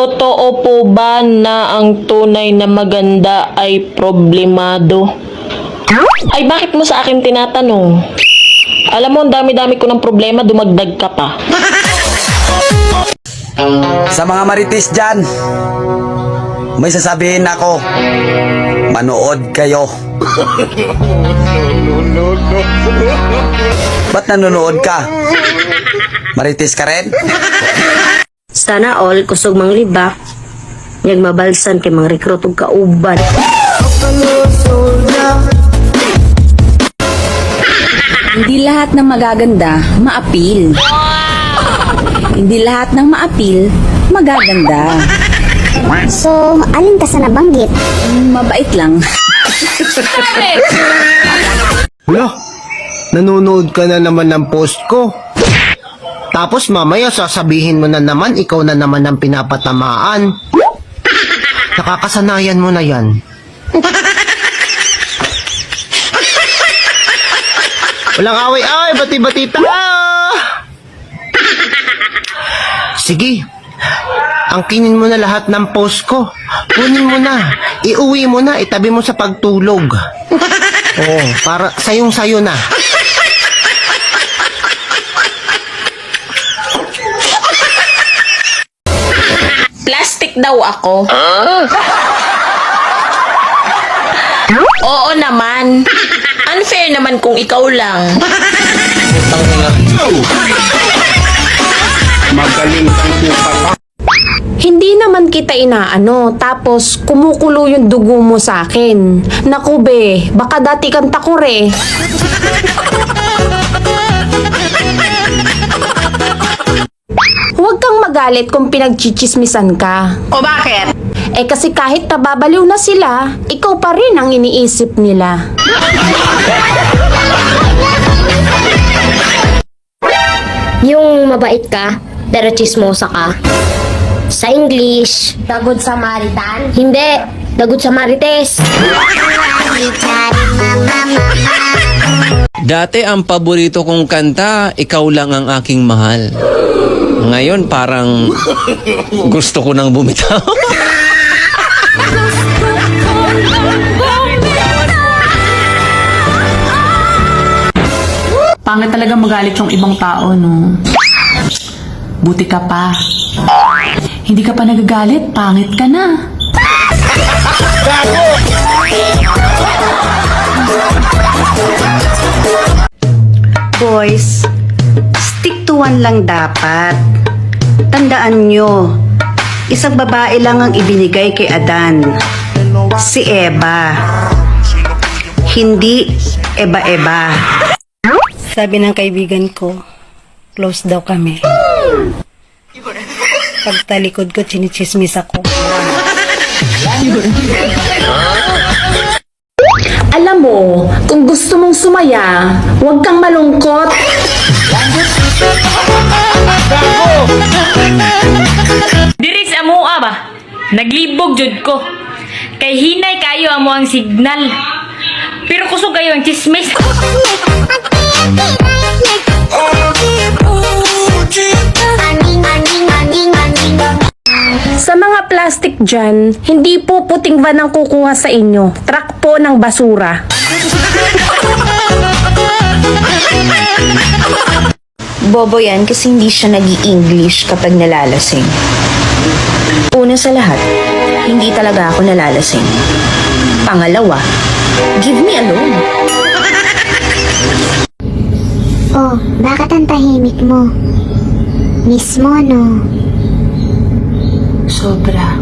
Totoo po ba na ang tunay na maganda ay problemado? Ay, bakit mo sa akin tinatanong? Alam mo, ang dami-dami ko ng problema, dumagdag ka pa. Sa mga marites dyan, may sasabihin ako. Manood kayo. Ba't nanonood ka? Marites ka rin? Sana all kusog mang libak ngag mabalsan kay mga rekrut ug kauban. Hindi lahat ng magaganda maapil. Hindi lahat ng maapil magaganda. So, alin ka sa nabanggit? Mabait lang. Wala, nanonood ka na naman ng post ko. Tapos mamaya sasabihin mo na naman, ikaw na naman ang pinapatamaan. Nakakasanayan mo na yan. Walang away-away, bati-bati tayo! Sige, angkinin mo na lahat ng post ko. Kunin mo na, iuwi mo na, itabi mo sa pagtulog. Oo, para sayong-sayo na. Plastic daw ako. Oo naman. Unfair naman kung ikaw lang. Magaling kang pupa. Hindi naman kita inaano, tapos kumukulo yung dugo mo sa akin. Naku be, baka dati kang takore. Huwag kang magalit kung pinagchichismisan ka. O bakit? Eh kasi kahit nababaliw na sila, ikaw pa rin ang iniisip nila. Yung mabait ka, pero chismosa ka. Sa English, Dagod sa Maritan. hindi, dagot sa Marites. Dati ang paborito kong kanta, Ikaw Lang Ang Aking Mahal. Ngayon parang gusto ko nang bumitaw. Pangit talaga magalit yung ibang tao, no? Buti ka pa. Hindi ka pa nagagalit, pangit ka na. Boys, stick to one lang dapat. Tandaan nyo, isang babae lang ang ibinigay kay Adan. Si Eva. Hindi Eba-Eba. Sabi ng kaibigan ko, close daw kami. Pagtalikod ko, chinichismis ako. Alam mo, kung gusto mong sumaya, huwag kang malungkot. Diris amoa ba? Naglibog jud ko. Kay hinay kayo amo ang signal. Pero kusog kayo ang chismis. Sa mga plastic dyan, hindi po puting van ang kukuha sa inyo. Truck po ng basura. Bobo yan kasi hindi siya nag-i-English kapag nalalasing. Una sa lahat, hindi talaga ako nalalasing. Pangalawa, give me a loan. Oh, bakit ang tahimik mo? Miss mo, no? Sobra.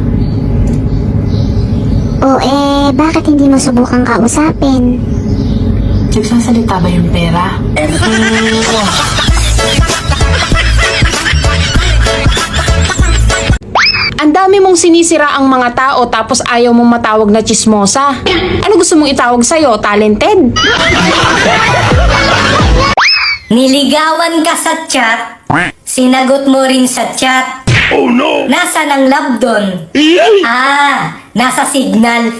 O bakit hindi mo subukang kausapin? Nagsasalita ba yung pera? Ang dami mong sinisira ang mga tao tapos ayaw mong matawag na chismosa. Ano gusto mong itawag sa'yo? Talented? Niligawan ka sa chat, sinagot mo rin sa chat. Oh no! Nasaan ang love doon? Ah, nasa signal.